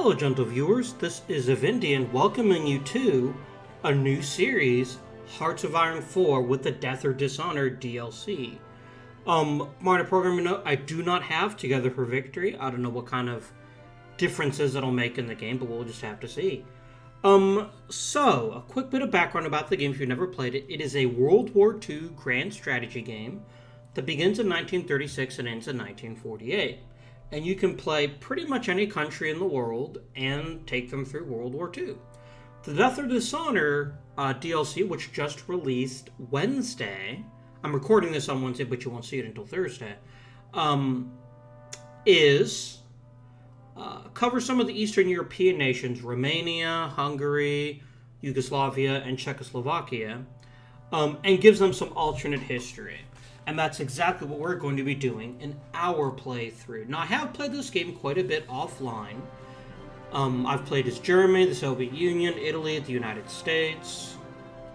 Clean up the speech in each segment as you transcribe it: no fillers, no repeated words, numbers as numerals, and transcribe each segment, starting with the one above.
Hello, gentle viewers. This is Avindian welcoming you to a new series, Hearts of Iron 4 with the Death or Dishonor DLC. Minor programming note, I do not have Together for Victory. I don't know what kind of differences it'll make in the game, but we'll just have to see. So, a quick bit of background about the game if you've never played it. It is a World War II grand strategy game that begins in 1936 and ends in 1948. And you can play pretty much any country in the world and take them through World War II. The Death or Dishonor DLC, which just released Wednesday, I'm recording this on Wednesday, but you won't see it until Thursday, covers some of the Eastern European nations, Romania, Hungary, Yugoslavia, and Czechoslovakia, and gives them some alternate history. And that's exactly what we're going to be doing in our playthrough. Now, I have played this game quite a bit offline. I've played as Germany, the Soviet Union, Italy, the United States.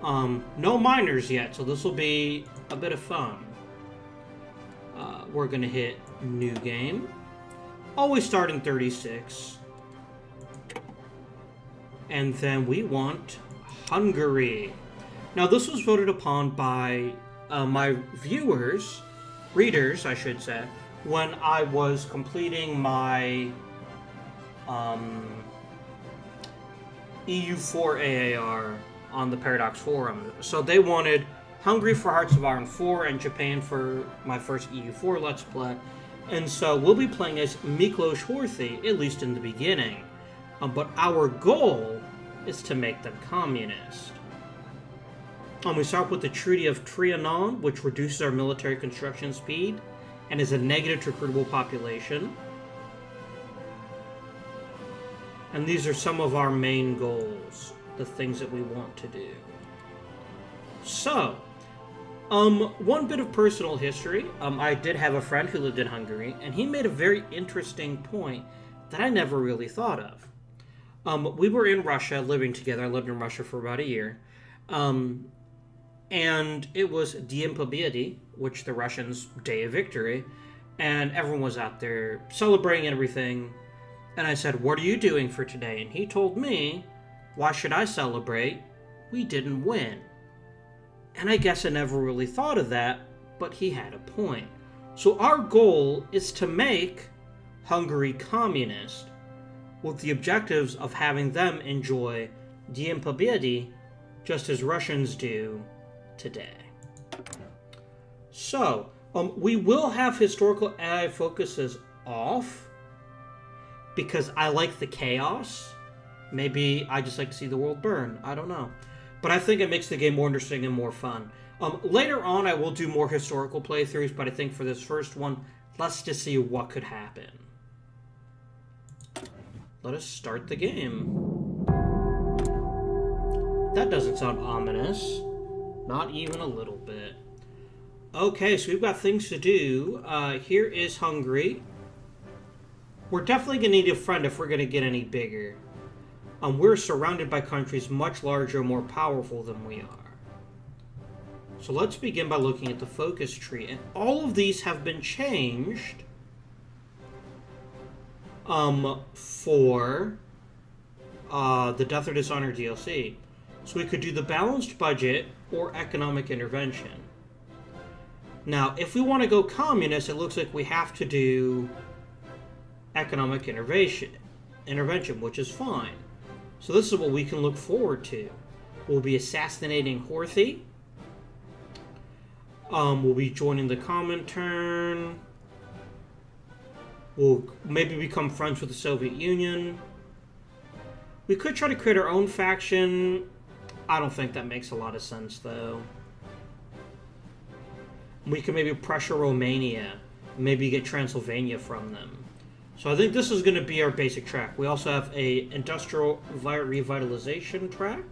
No minors yet, so this will be a bit of fun. We're going to hit New Game. Always start in 36. And then we want Hungary. Now, this was voted upon by my readers, I should say, when I was completing my EU4 AAR on the Paradox Forum. So they wanted Hungary for Hearts of Iron 4 and Japan for my first EU4 Let's Play. And so we'll be playing as Miklos Horthy, at least in the beginning. But our goal is to make them communist. We start with the Treaty of Trianon, which reduces our military construction speed and is a negative to recruitable population. And these are some of our main goals, the things that we want to do. So, one bit of personal history. I did have a friend who lived in Hungary, and he made a very interesting point that I never really thought of. We were in Russia living together. I lived in Russia for about a year. And it was Dien Pobedy, which the Russians' Day of Victory, and everyone was out there celebrating everything. And I said, "What are you doing for today?" And he told me, "Why should I celebrate? We didn't win." And I guess I never really thought of that, but he had a point. So our goal is to make Hungary communist, with the objectives of having them enjoy Dien Pobedy just as Russians do today. So, we will have historical AI focuses off because I like the chaos. Maybe I just like to see the world burn. I don't know. But I think it makes the game more interesting and more fun. Later on, I will do more historical playthroughs, but I think for this first one, let's just see what could happen. Let us start the game. That doesn't sound ominous. Not even a little bit. Okay, so we've got things to do. Here is Hungary. We're definitely going to need a friend if we're going to get any bigger. We're surrounded by countries much larger and more powerful than we are. So let's begin by looking at the focus tree. And all of these have been changed for the Death or Dishonor DLC. So we could do the balanced budget or economic intervention. Now, if we want to go communist, it looks like we have to do economic intervention, which is fine. So this is what we can look forward to. We'll be assassinating Horthy. We'll be joining the Comintern. We'll maybe become friends with the Soviet Union. We could try to create our own faction. I don't think that makes a lot of sense, though. We can maybe pressure Romania. Maybe get Transylvania from them. So I think this is going to be our basic track. We also have a industrial revitalization track.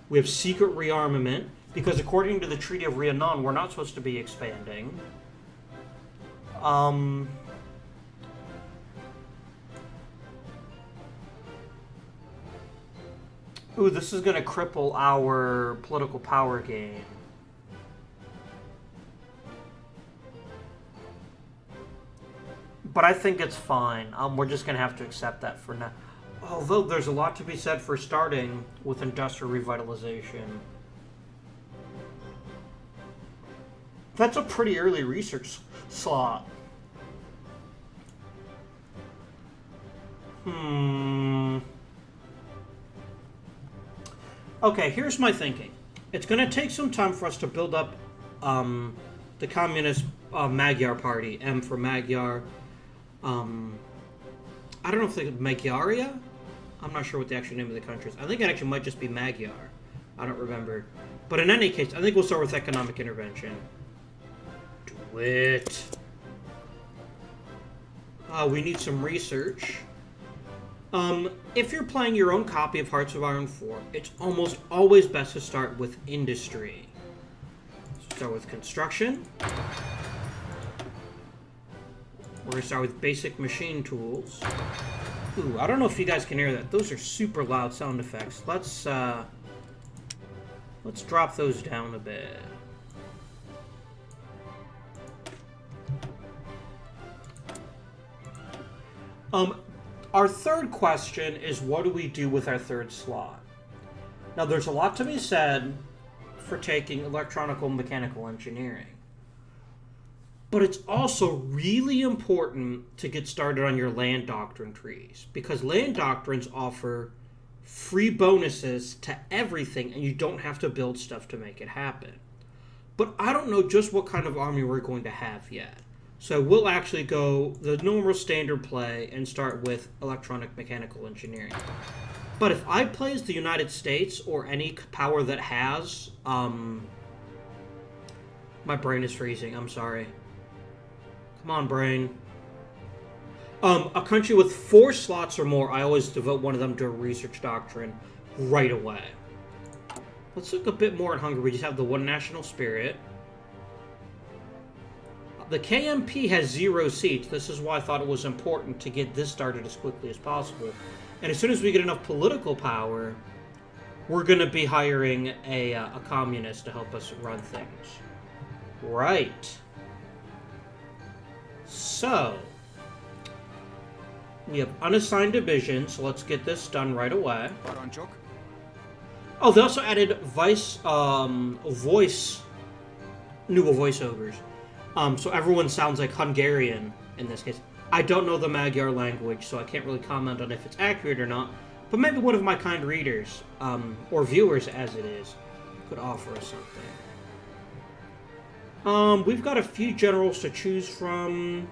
We have secret rearmament, because according to the Treaty of Trianon, we're not supposed to be expanding. Ooh, this is going to cripple our political power gain. but I think it's fine. We're just going to have to accept that for now. Although there's a lot to be said for starting with industrial revitalization. That's a pretty early research slot. Okay, here's my thinking. It's going to take some time for us to build up the Communist Magyar Party, M for Magyar. I don't know if it's Magyaria? I'm not sure what the actual name of the country is. I think it actually might just be Magyar. I don't remember. But in any case, I think we'll start with economic intervention. Do it. We need some research. If you're playing your own copy of Hearts of Iron 4, it's almost always best to start with industry. Start with construction. We're going to start with basic machine tools. Ooh, I don't know if you guys can hear that. Those are super loud sound effects. Let's drop those down a bit. Our third question is, what do we do with our third slot? Now, there's a lot to be said for taking electronical and mechanical engineering. But it's also really important to get started on your land doctrine trees, because land doctrines offer free bonuses to everything, and you don't have to build stuff to make it happen. But I don't know just what kind of army we're going to have yet. So we'll actually go the normal standard play and start with electronic mechanical engineering. But if I play as the United States or any power that has... my brain is freezing, I'm sorry. Come on, brain. A country with 4 slots or more, I always devote one of them to a research doctrine right away. Let's look a bit more at Hungary. We just have the one national spirit. The KMP has 0 seats. This is why I thought it was important to get this started as quickly as possible. And as soon as we get enough political power, we're going to be hiring a communist to help us run things. Right. So, we have unassigned divisions, so let's get this done right away. Oh, they also added new voiceovers. So everyone sounds like Hungarian in this case. I don't know the Magyar language, so I can't really comment on if it's accurate or not. But maybe one of my kind readers, or viewers as it is, could offer us something. We've got a few generals to choose from.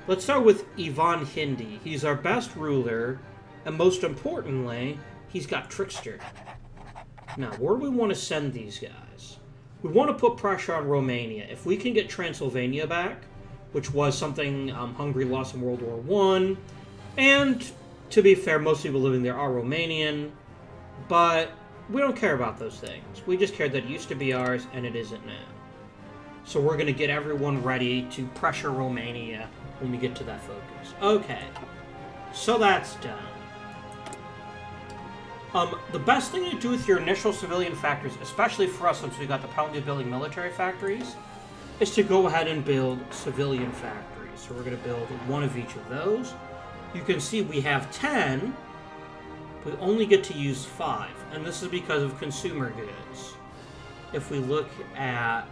Let's start with Ivan Hindi. He's our best ruler, and most importantly, he's got Trickster. Now, where do we want to send these guys? We want to put pressure on Romania. If we can get Transylvania back, which was something Hungary lost in World War I, and to be fair, most people living there are Romanian, but we don't care about those things. We just care that it used to be ours, and it isn't now. So we're going to get everyone ready to pressure Romania when we get to that focus. Okay, so that's done. The best thing to do with your initial civilian factories, especially for us since we got the penalty of building military factories, is to go ahead and build civilian factories. So we're going to build one of each of those. You can see we have 10, but we only get to use 5, and this is because of consumer goods. If we look at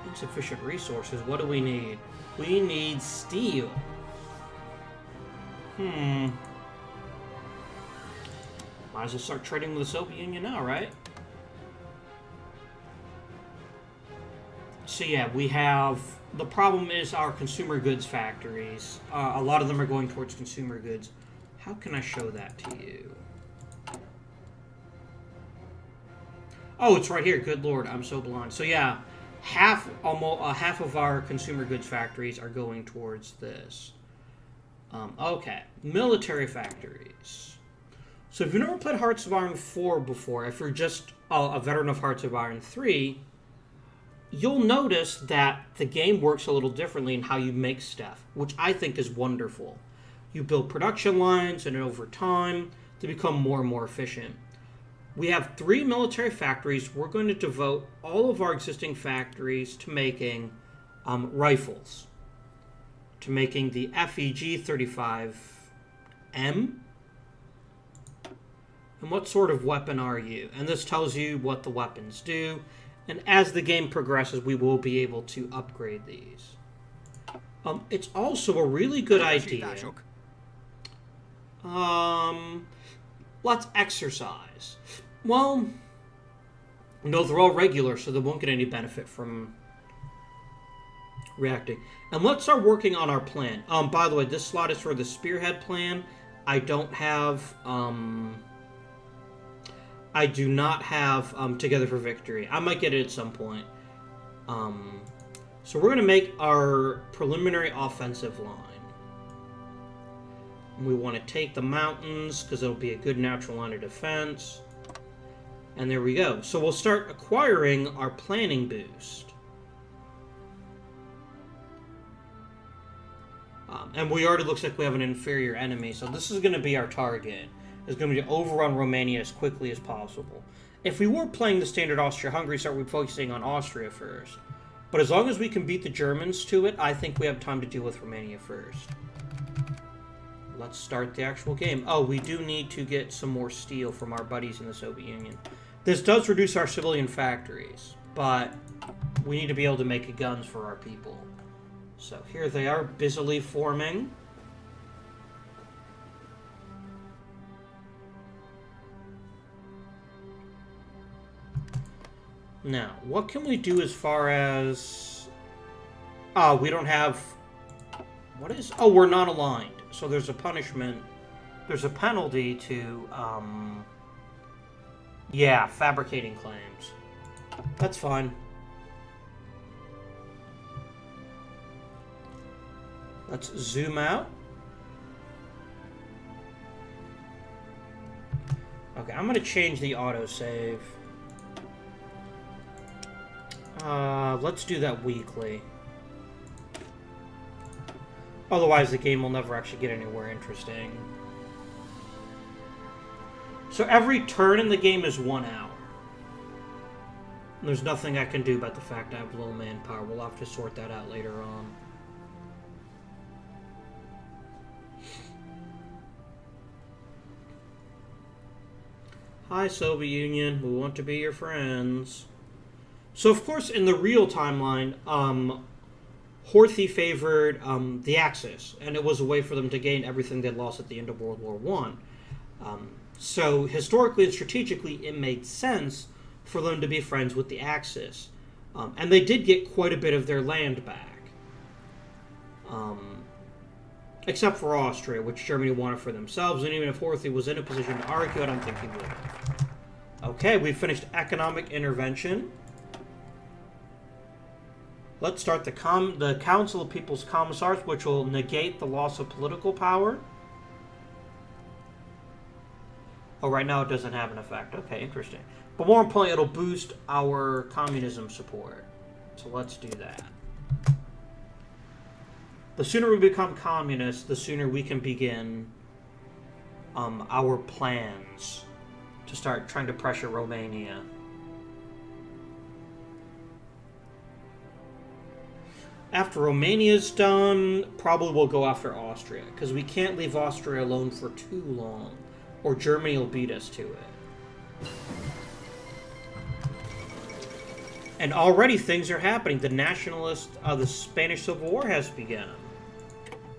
insufficient resources, what do we need? We need steel. Might as well start trading with the Soviet Union now, right? So yeah, we have... The problem is our consumer goods factories. A lot of them are going towards consumer goods. How can I show that to you? Oh, it's right here. Good lord, I'm so blind. So yeah, half of our consumer goods factories are going towards this. Okay, military factories. So if you've never played Hearts of Iron 4 before, if you're just a veteran of Hearts of Iron 3, you'll notice that the game works a little differently in how you make stuff, which I think is wonderful. You build production lines, and over time, they become more and more efficient. We have 3 military factories. We're going to devote all of our existing factories to making rifles. to making the FEG-35M. And what sort of weapon are you? And this tells you what the weapons do. And as the game progresses, we will be able to upgrade these. It's also a really good idea. Let's exercise. Well, no, they're all regular, so they won't get any benefit from reacting. And let's start working on our plan. By the way, this slot is for the Spearhead plan. I don't have, I do not have Together for Victory. I might get it at some point. So we're going to make our preliminary offensive line. We want to take the mountains because it'll be a good natural line of defense. And there we go. So we'll start acquiring our planning boost. And we already looks like we have an inferior enemy, so this is going to be our target. It's going to be to overrun Romania as quickly as possible. If we were playing the standard Austria-Hungary, start we'd focusing on Austria first. But as long as we can beat the Germans to it, I think we have time to deal with Romania first. Let's start the actual game. Oh, we do need to get some more steel from our buddies in the Soviet Union. This does reduce our civilian factories, but we need to be able to make guns for our people. So here they are, busily forming. Now, what can we do as far as... Oh, we don't have... What is... Oh, we're not aligned. So there's a punishment. There's a penalty to, yeah, fabricating claims. That's fine. Let's zoom out. Okay, I'm going to change the autosave. Let's do that weekly. Otherwise, the game will never actually get anywhere interesting. So every turn in the game is 1 hour. And there's nothing I can do about the fact I have low manpower. We'll have to sort that out later on. Hi, Soviet Union. We want to be your friends. So, of course, in the real timeline, Horthy favored the Axis, and it was a way for them to gain everything they lost at the end of World War I. So, historically and strategically, it made sense for them to be friends with the Axis. And they did get quite a bit of their land back. Except for Austria, which Germany wanted for themselves, and even if Horthy was in a position to argue, I don't think he would. Okay, we've finished economic intervention. Let's start the Council of People's Commissars, which will negate the loss of political power. Oh, right now it doesn't have an effect. Okay, interesting. But more importantly, it'll boost our communism support. So let's do that. The sooner we become communists, the sooner we can begin our plans to start trying to pressure Romania. After Romania's done, probably we'll go after Austria, because we can't leave Austria alone for too long, or Germany will beat us to it. And already things are happening. The Spanish Civil War has begun.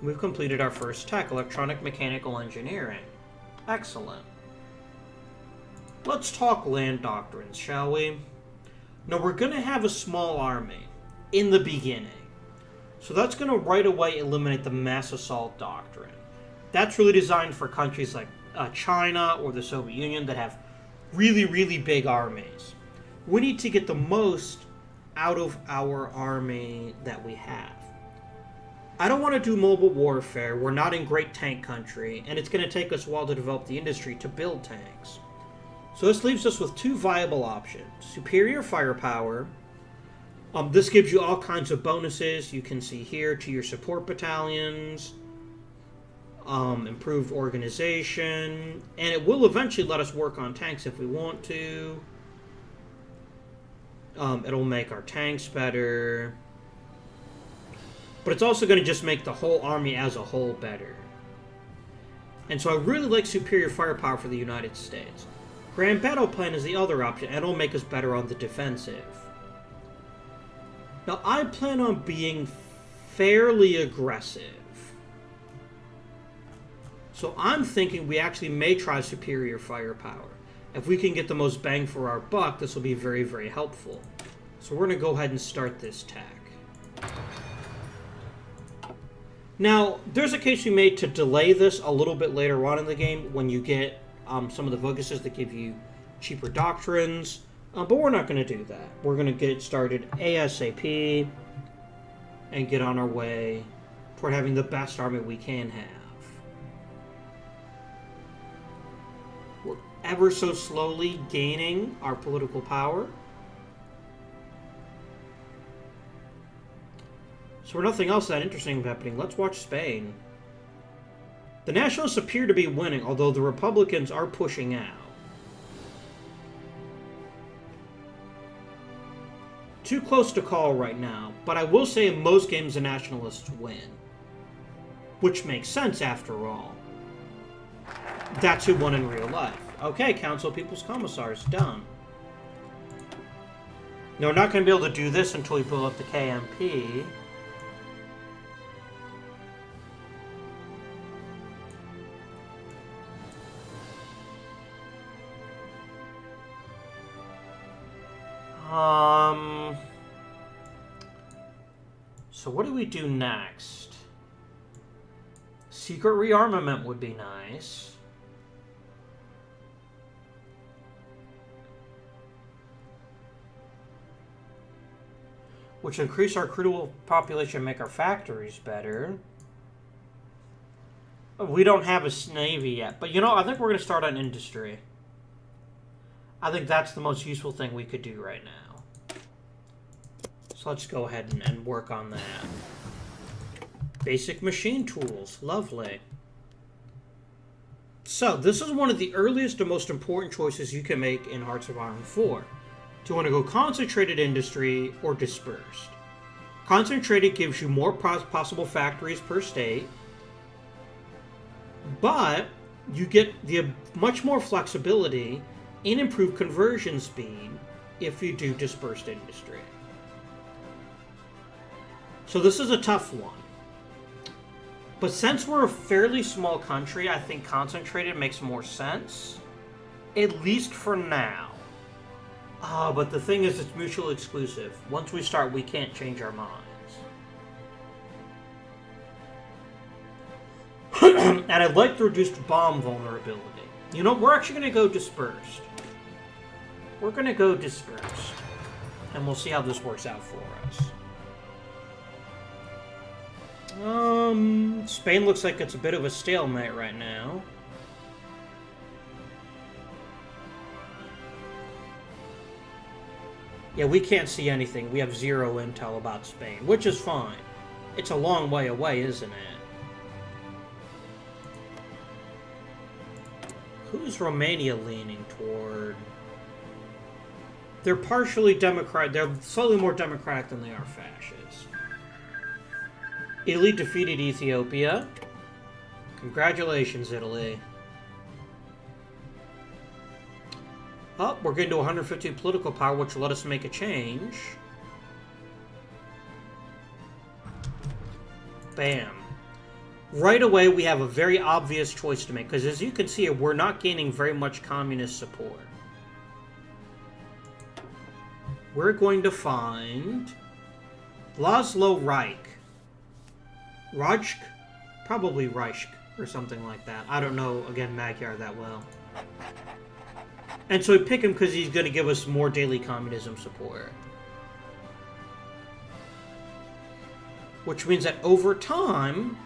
We've completed our first tech, electronic mechanical engineering. Excellent. Let's talk land doctrines, shall we? Now, we're going to have a small army in the beginning. So that's going to right away eliminate the mass assault doctrine. That's really designed for countries like China or the Soviet Union that have really, really big armies. We need to get the most out of our army that we have. I don't want to do mobile warfare. We're not in great tank country, and it's going to take us a while to develop the industry to build tanks. So this leaves us with two viable options. Superior firepower. This gives you all kinds of bonuses. You can see here to your support battalions. Improved organization. And it will eventually let us work on tanks if we want to. It'll make our tanks better. but it's also going to just make the whole army as a whole better. And so I really like superior firepower for the United States. Grand Battle Plan is the other option, and it'll make us better on the defensive. Now, I plan on being fairly aggressive. So I'm thinking we actually may try superior firepower. If we can get the most bang for our buck, this will be very, very helpful. So we're going to go ahead and start this tack. Now, there's a case we made to delay this a little bit later on in the game when you get some of the focuses that give you cheaper doctrines. But we're not going to do that. We're going to get started ASAP and get on our way toward having the best army we can have. We're ever so slowly gaining our political power. So for nothing else that interesting happening, let's watch Spain. The Nationalists appear to be winning, although the Republicans are pushing out. Too close to call right now, but I will say in most games the Nationalists win. Which makes sense after all. That's who won in real life. Okay, Council of People's Commissars, done. No, we're not going to be able to do this until we build up the KMP. So what do we do next? Secret rearmament would be nice. Which increase our crude population and make our factories better. We don't have a navy yet, but you know, I think we're going to start on industry. I think that's the most useful thing we could do right now. So let's go ahead and work on that. Basic machine tools. Lovely. So, this is one of the earliest and most important choices you can make in Hearts of Iron 4. Do you want to go concentrated industry or dispersed? Concentrated gives you more possible factories per state, but you get the much more flexibility and improved conversion speed if you do dispersed industry. So this is a tough one. But since we're a fairly small country, I think concentrated makes more sense. At least for now. But the thing is, it's mutually exclusive. Once we start, we can't change our minds. And I'd like the reduced bomb vulnerability. You know, we're actually going to go dispersed. We're going to go dispersed. And we'll see how this works out for us. Spain looks like it's a bit of a stalemate right now. Yeah, we can't see anything. We have zero intel about Spain, which is fine. It's a long way away, isn't it? Who's Romania leaning toward? They're partially democratic. They're slightly more democratic than they are fascist. Italy defeated Ethiopia. Congratulations, Italy. Oh, we're getting to 150 political power, which will let us make a change. Bam. Right away, we have a very obvious choice to make, because as you can see, we're not gaining very much communist support. We're going to find Laszlo Reich. Rajk? Probably Reich, or something like that. I don't know, again, Magyar that well. And so we pick him because he's going to give us more daily communism support. Which means that over time...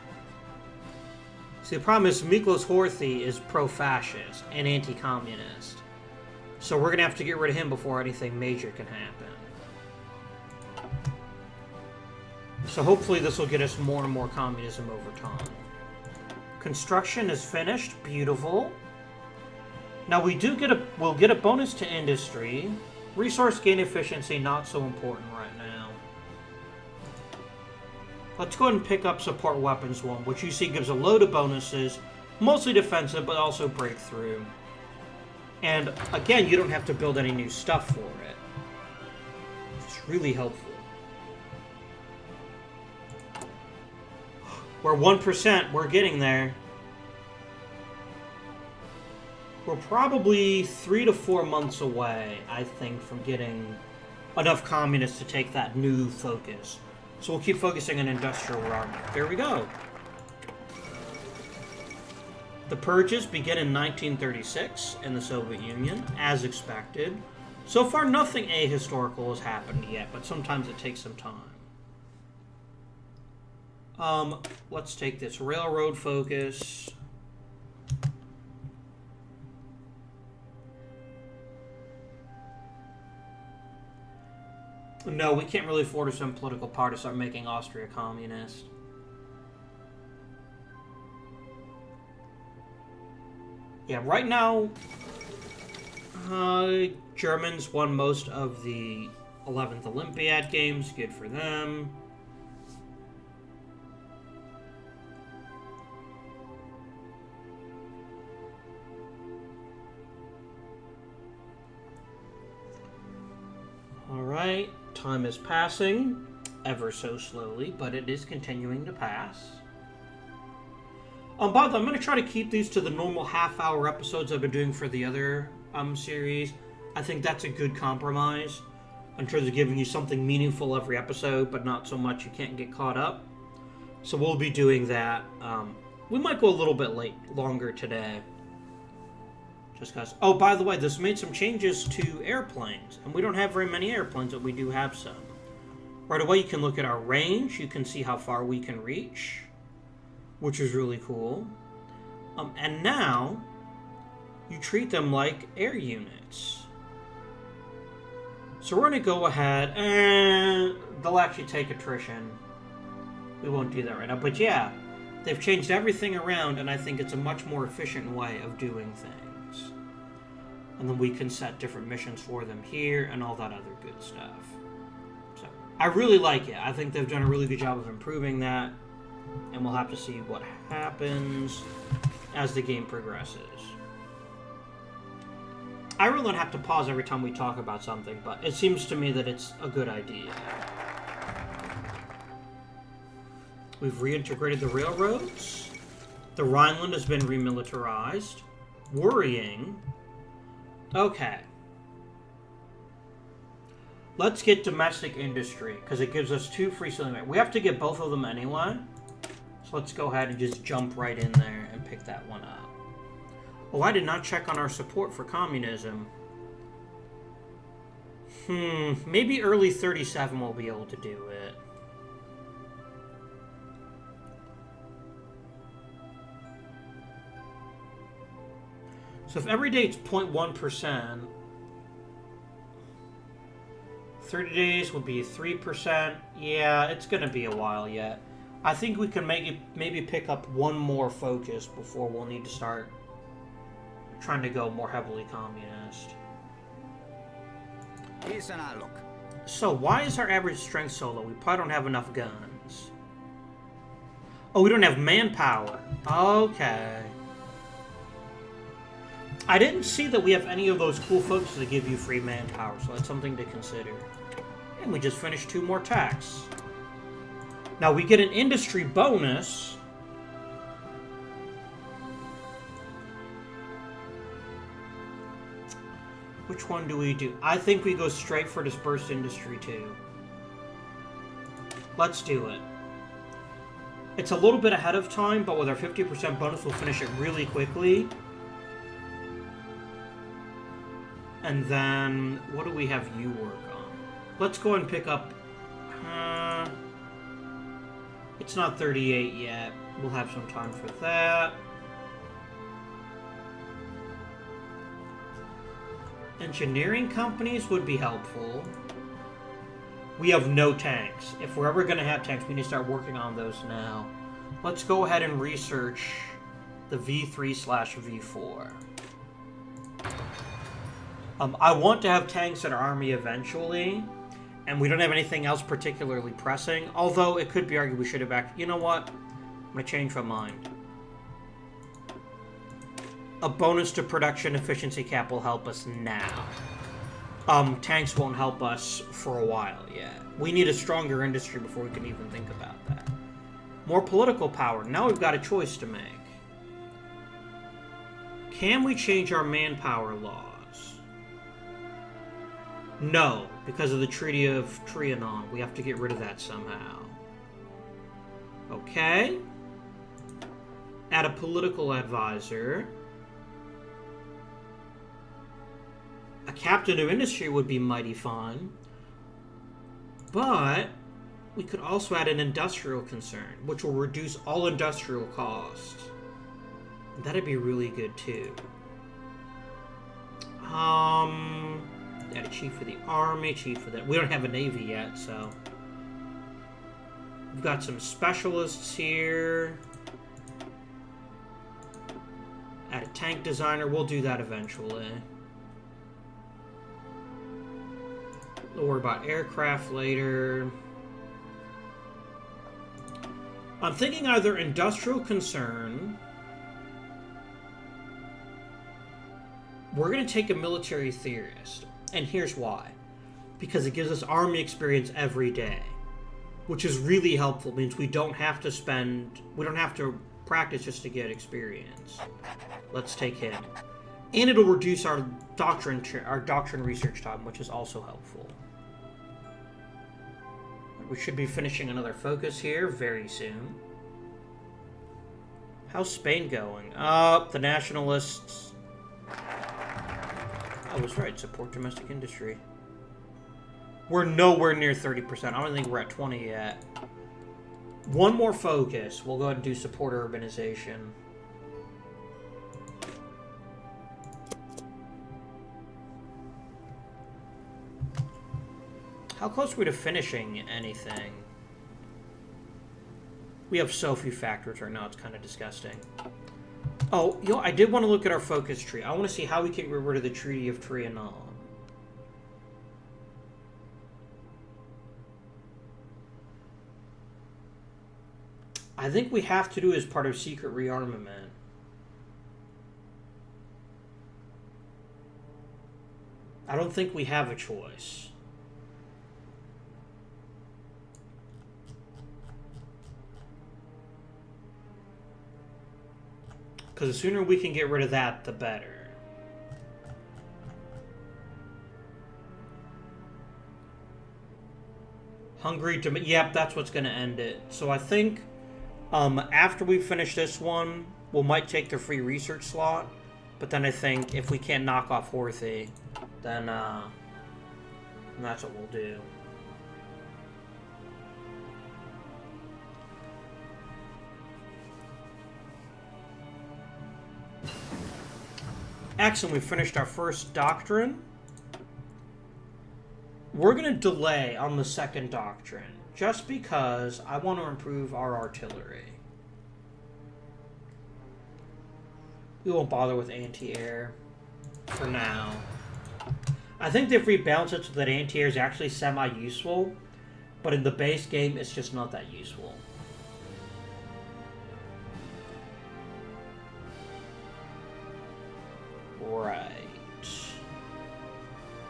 See, the problem is Miklos Horthy is pro-fascist and anti-communist. So we're going to have to get rid of him before anything major can happen. So hopefully this will get us more and more communism over time. Construction is finished. Beautiful. Now we'll get a bonus to industry. Resource gain efficiency, not so important right now. Let's go ahead and pick up Support Weapons 1, which you see gives a load of bonuses, mostly defensive, but also breakthrough. And again, you don't have to build any new stuff for it. It's really helpful. We're 1%, we're getting there. We're probably 3 to 4 months away, I think, from getting enough communists to take that new focus. So we'll keep focusing on industrial army. There we go. The purges begin in 1936 in the Soviet Union, as expected. So far, nothing ahistorical has happened yet, but sometimes it takes some time. Let's take this railroad focus. No, we can't really afford some political party to start making Austria communist. Yeah, right now, Germans won most of the 11th Olympiad Games. Good for them. Alright, time is passing, ever so slowly, but it is continuing to pass. By the way, I'm going to try to keep these to the normal half-hour episodes I've been doing for the other series. I think that's a good compromise in terms of giving you something meaningful every episode, but not so much you can't get caught up. So we'll be doing that. We might go a little bit longer today. Just because. Oh, by the way, this made some changes to airplanes, and we don't have very many airplanes, but we do have some. Right away, you can look at our range. You can see how far we can reach, which is really cool. And now, you treat them like air units. So we're going to go ahead, and they'll actually take attrition. We won't do that right now, but yeah, they've changed everything around, and I think it's a much more efficient way of doing things. And then we can set different missions for them here and all that other good stuff. So I really like it. I think they've done a really good job of improving that. And we'll have to see what happens as the game progresses. I really don't have to pause every time we talk about something, but it seems to me that it's a good idea. We've reintegrated the railroads. The Rhineland has been remilitarized. Worrying. Okay. Let's get domestic industry, because it gives us 2 free selling. We have to get both of them anyway. So let's go ahead and just jump right in there and pick that one up. Oh, I did not check on our support for communism. Maybe early 37 we'll be able to do it. So if every day it's 0.1%, 30 days would be 3%. Yeah, it's going to be a while yet. I think we can maybe pick up one more focus before we'll need to start trying to go more heavily communist. So why is our average strength so low? We probably don't have enough guns. Oh, we don't have manpower. Okay. I didn't see that we have any of those cool folks that give you free manpower, so that's something to consider. And we just finished 2 more tasks. Now we get an industry bonus. Which one do we do? I think we go straight for dispersed industry 2. Let's do it. It's a little bit ahead of time, but with our 50% bonus, we'll finish it really quickly. And then, what do we have you work on? Let's go and pick up... it's not 38 yet. We'll have some time for that. Engineering companies would be helpful. We have no tanks. If we're ever going to have tanks, we need to start working on those now. Let's go ahead and research the V3/V4. I want to have tanks in our army eventually, And we don't have anything else particularly pressing. Although it could be argued we should have You know what? I'm going to change my mind. A bonus to production efficiency cap will help us now. Tanks won't help us for a while yet. We need a stronger industry before we can even think about that. More political power. Now we've got a choice to make. Can we change our manpower laws? No, because of the Treaty of Trianon. We have to get rid of that somehow. Okay. Add a political advisor. A captain of industry would be mighty fine. But we could also add an industrial concern, which will reduce all industrial costs. That'd be really good too. Add a chief for the army, chief for that. We don't have a navy yet, so we've got some specialists here. Add a tank designer. We'll do that eventually. We'll worry about aircraft later. I'm thinking either industrial concern. We're going to take a military theorist. And here's why. Because it gives us army experience every day. Which is really helpful. It means we don't have to practice just to get experience. Let's take him. And it'll reduce our doctrine research time, which is also helpful. We should be finishing another focus here very soon. How's Spain going? The nationalists. I was right. Support domestic industry. We're nowhere near 30%. I don't think we're at 20 yet. One more focus. We'll go ahead and do support urbanization. How close are we to finishing anything? We have so few factors right now, it's kind of disgusting. Oh, I did want to look at our focus tree. I want to see how we can get rid of the Treaty of Trianon. I think we have to do it as part of secret rearmament. I don't think we have a choice. Because the sooner we can get rid of that, the better. Hungary to... Yep, that's what's going to end it. So I think after we finish this one, we might take the free research slot. But then I think if we can't knock off Horthy, then that's what we'll do. Excellent, we finished our first doctrine. We're going to delay on the second doctrine, just because I want to improve our artillery. We won't bother with anti-air for now. I think if we balance it so that anti-air is actually semi-useful, but in the base game, it's just not that useful. Right.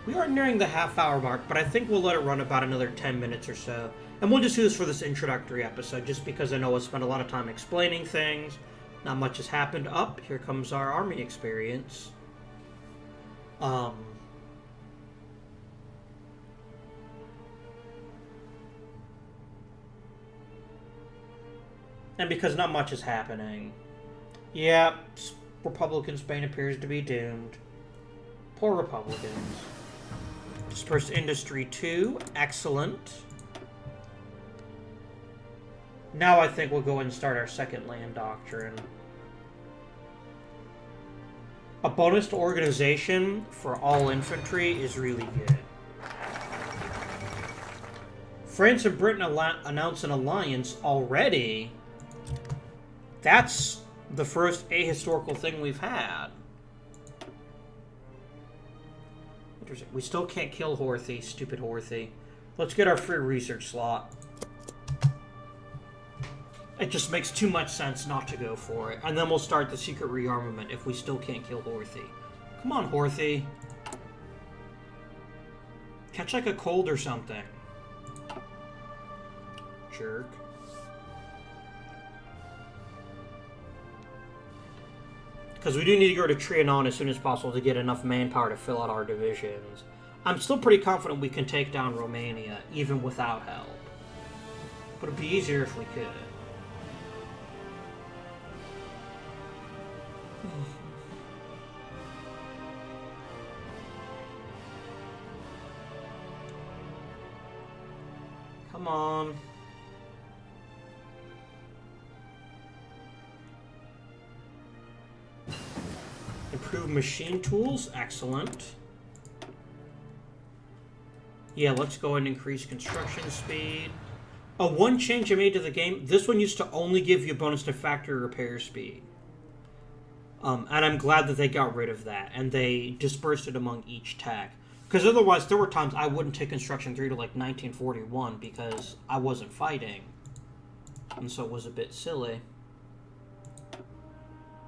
We are nearing the half-hour mark, but I think we'll let it run about another 10 minutes or so. And we'll just do this for this introductory episode, just because I know we'll spend a lot of time explaining things. Not much has happened. Up, here comes our army experience. And because not much is happening. Yeah, Republican Spain appears to be doomed. Poor Republicans. Dispersed Industry 2. Excellent. Now I think we'll go and start our second land doctrine. A bonus to organization for all infantry is really good. France and Britain announced an alliance already. That's the first ahistorical thing we've had. We still can't kill Horthy, stupid Horthy. Let's get our free research slot. It just makes too much sense not to go for it. And then we'll start the secret rearmament if we still can't kill Horthy. Come on, Horthy. Catch like a cold or something. Jerk. Because we do need to go to Trianon as soon as possible to get enough manpower to fill out our divisions. I'm still pretty confident we can take down Romania, even without help. But it'd be easier if we could. Come on. Improve machine tools. Excellent. Yeah, let's go and increase construction speed. Oh, one change I made to the game. This one used to only give you a bonus to factory repair speed. And I'm glad that they got rid of that. And they dispersed it among each tech. Because otherwise, there were times I wouldn't take Construction 3 to like 1941 because I wasn't fighting. And so it was a bit silly.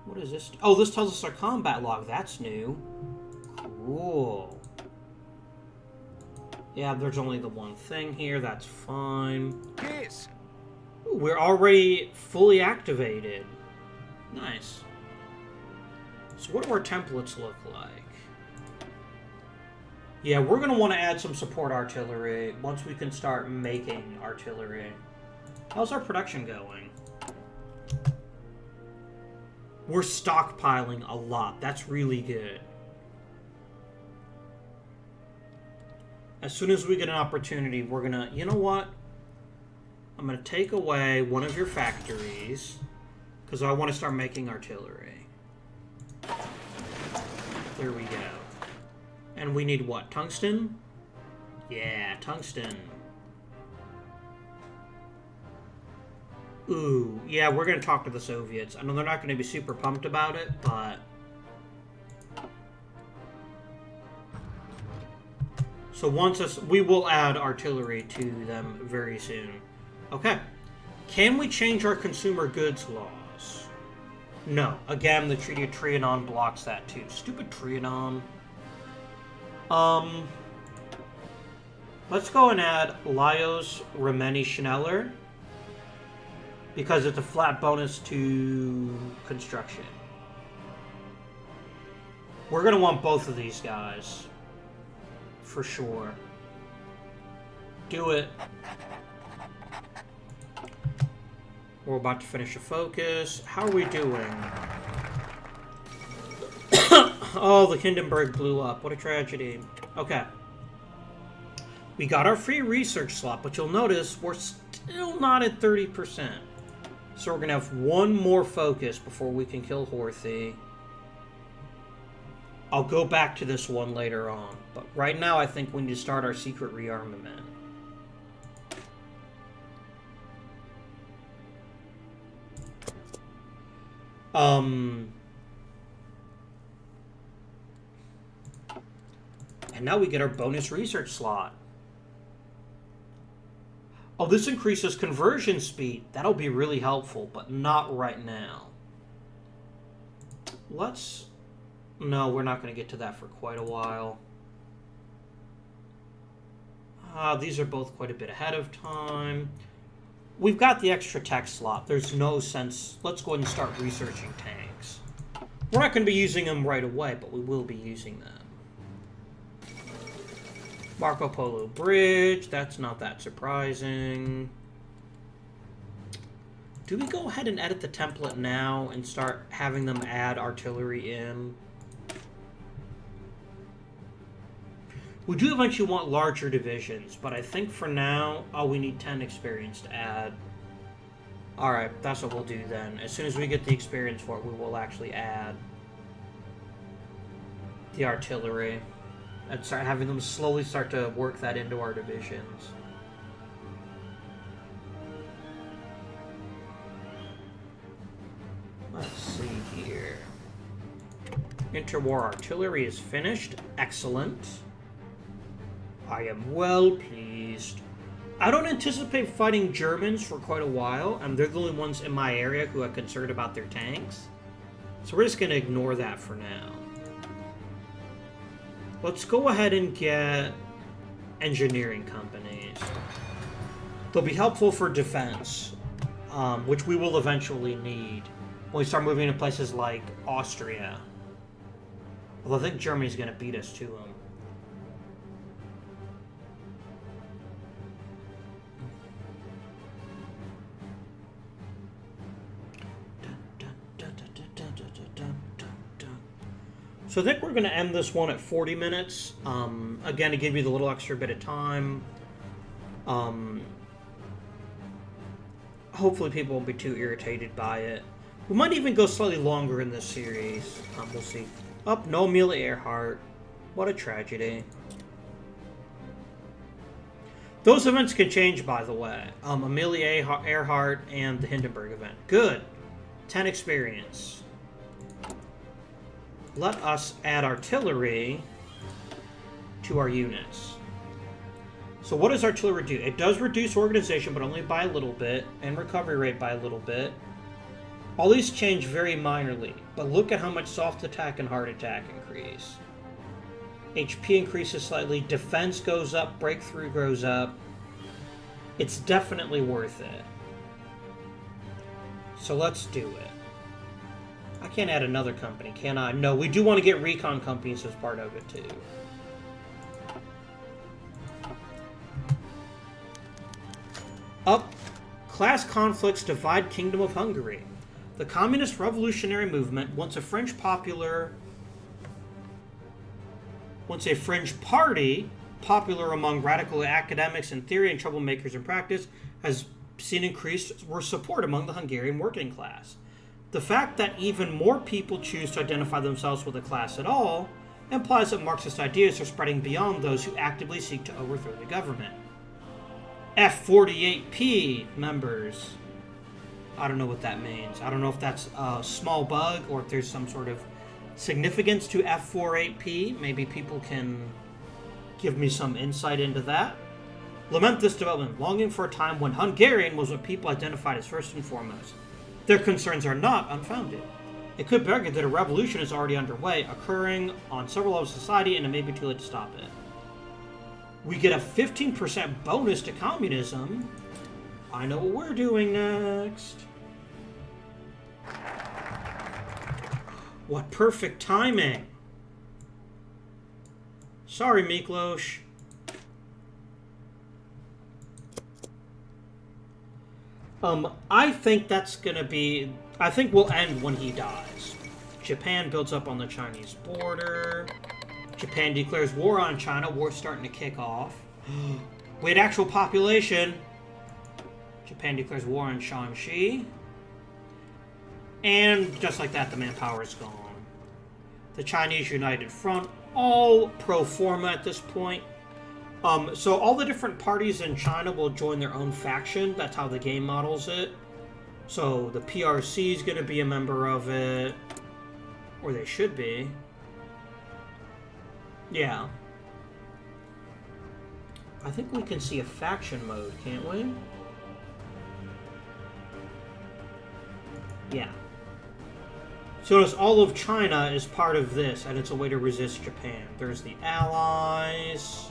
What is this? Oh, this tells us our combat log. That's new. Cool. Yeah, there's only the one thing here. That's fine. Yes. Ooh, we're already fully activated. Nice. So what do our templates look like? Yeah, we're going to want to add some support artillery once we can start making artillery. How's our production going? We're stockpiling a lot. That's really good. As soon as we get an opportunity, we're going to... You know what? I'm going to take away one of your factories because I want to start making artillery. There we go. And we need what? Tungsten? Yeah, tungsten. Ooh, yeah, we're going to talk to the Soviets. I know they're not going to be super pumped about it, but... So we will add artillery to them very soon. Okay. Can we change our consumer goods laws? No. Again, the Treaty of Trianon blocks that too. Stupid Trianon. Let's go and add Lajos Remeni Schneller. Because it's a flat bonus to construction. We're going to want both of these guys. For sure. Do it. We're about to finish a focus. How are we doing? Oh, the Hindenburg blew up. What a tragedy. Okay. We got our free research slot, but you'll notice we're still not at 30%. So we're going to have one more focus before we can kill Horthy. I'll go back to this one later on. But right now, I think we need to start our secret rearmament. And now we get our bonus research slot. Oh, this increases conversion speed. That'll be really helpful, but not right now. Let's... No, we're not going to get to that for quite a while. These are both quite a bit ahead of time. We've got the extra tech slot. There's no sense... Let's go ahead and start researching tanks. We're not going to be using them right away, but we will be using them. Marco Polo Bridge. That's not that surprising. Do we go ahead and edit the template now and start having them add artillery in? We do eventually want larger divisions, but I think for now, we need 10 experience to add. Alright, that's what we'll do then. As soon as we get the experience for it, we will actually add the artillery. And start having them slowly start to work that into our divisions. Let's see here. Interwar artillery is finished. Excellent. I am well pleased. I don't anticipate fighting Germans for quite a while, and they're the only ones in my area who are concerned about their tanks. So we're just going to ignore that for now. Let's go ahead and get engineering companies. They'll be helpful for defense, which we will eventually need when we start moving to places like Austria. Although I think Germany's going to beat us to them. So I think we're going to end this one at 40 minutes. Again, to give you the little extra bit of time. Hopefully people won't be too irritated by it. We might even go slightly longer in this series. We'll see. Oh, no Amelia Earhart. What a tragedy. Those events can change, by the way. Amelia Earhart and the Hindenburg event. Good. 10 experience. Let us add artillery to our units. So what does artillery do? It does reduce organization, but only by a little bit, and recovery rate by a little bit. All these change very minorly, but look at how much soft attack and hard attack increase. HP increases slightly, defense goes up, breakthrough goes up. It's definitely worth it. So let's do it. I can't add another company, can I? No, we do want to get recon companies as part of it, too. Up. Class conflicts divide Kingdom of Hungary. The Communist Revolutionary Movement, once a fringe party, popular among radical academics in theory and troublemakers in practice, has seen increased support among the Hungarian working class. The fact that even more people choose to identify themselves with a class at all implies that Marxist ideas are spreading beyond those who actively seek to overthrow the government. F48P members. I don't know what that means. I don't know if that's a small bug or if there's some sort of significance to F48P. Maybe people can give me some insight into that. Lament this development, longing for a time when Hungarian was what people identified as first and foremost. Their concerns are not unfounded. It could be argued that a revolution is already underway, occurring on several levels of society, and it may be too late to stop it. We get a 15% bonus to communism. I know what we're doing next. What perfect timing. Sorry, Miklos. I think that's gonna be... I think we'll end when he dies. Japan builds up on the Chinese border. Japan declares war on China. War's starting to kick off. Wait, actual population. Japan declares war on Shanxi. And just like that, the manpower is gone. The Chinese United Front, all pro forma at this point. So all the different parties in China will join their own faction. That's how the game models it. So the PRC is going to be a member of it. Or they should be. Yeah. I think we can see a faction mode, can't we? Yeah. So notice all of China is part of this, and it's a way to resist Japan. There's the Allies.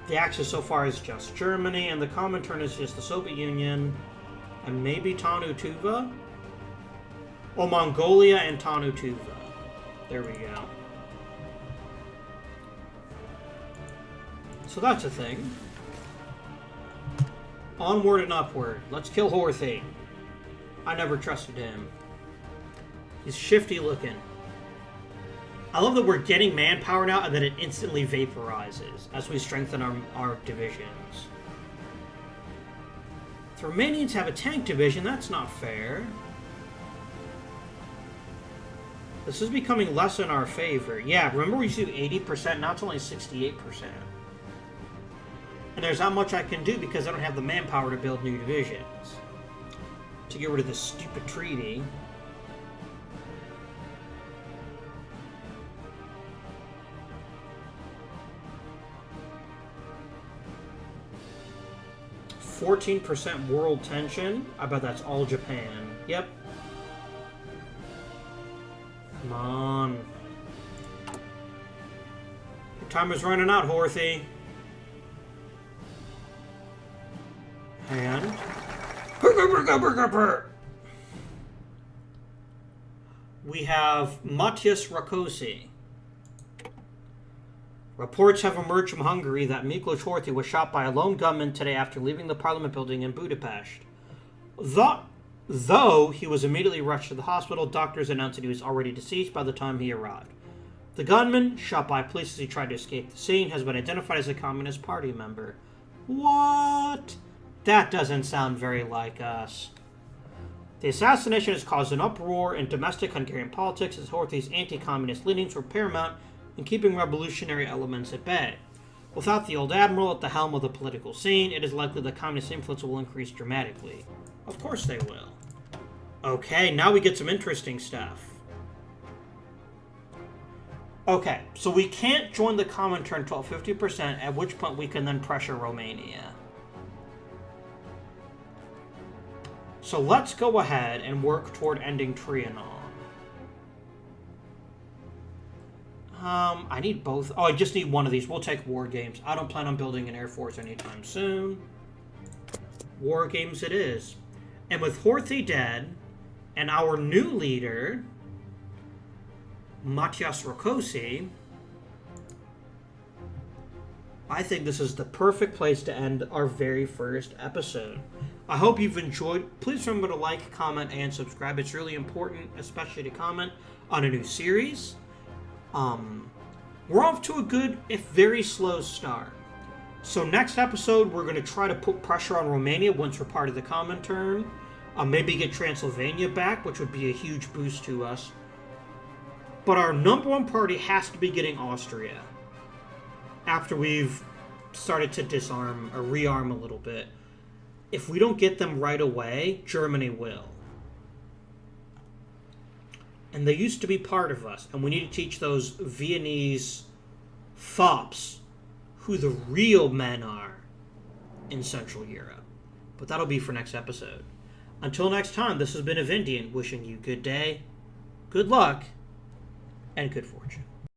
The Axis so far is just Germany, and the Comintern is just the Soviet Union, and maybe Tanu Tuva? Oh, Mongolia and Tanu Tuva. There we go. So that's a thing. Onward and upward. Let's kill Horthy. I never trusted him. He's shifty looking. I love that we're getting manpower now and that it instantly vaporizes as we strengthen our divisions. The Romanians have a tank division. That's not fair. This is becoming less in our favor. Yeah, remember we used to do 80%, now it's only 68%. And there's not much I can do because I don't have the manpower to build new divisions. To get rid of this stupid treaty. 14% world tension. I bet that's all Japan. Yep. Come on. Your time is running out, Horthy. And... we have Matthias Rakosi. Reports have emerged from Hungary that Miklos Horthy was shot by a lone gunman today after leaving the Parliament building in Budapest. Though he was immediately rushed to the hospital, doctors announced that he was already deceased by the time he arrived. The gunman, shot by police as he tried to escape the scene, has been identified as a Communist Party member. What? That doesn't sound very like us. The assassination has caused an uproar in domestic Hungarian politics as Horthy's anti-communist leanings were paramount in keeping revolutionary elements at bay. Without the old admiral at the helm of the political scene, it is likely the communist influence will increase dramatically. Of course they will. Okay, now we get some interesting stuff. Okay, so we can't join the Comintern until 50%, at which point we can then pressure Romania. So let's go ahead and work toward ending Trianon. I need both. Oh, I just need one of these. We'll take War Games. I don't plan on building an Air Force anytime soon. War Games it is. And with Horthy dead, and our new leader, Matthias Rakosi, I think this is the perfect place to end our very first episode. I hope you've enjoyed. Please remember to like, comment, and subscribe. It's really important, especially to comment on a new series. We're off to a good, if very slow start. So next episode, we're going to try to put pressure on Romania once we're part of the Comintern. Maybe get Transylvania back, which would be a huge boost to us. But our number one priority has to be getting Austria. After we've started to disarm or rearm a little bit. If we don't get them right away, Germany will. And they used to be part of us. And we need to teach those Viennese fops who the real men are in Central Europe. But that'll be for next episode. Until next time, this has been Avindian wishing you good day, good luck, and good fortune.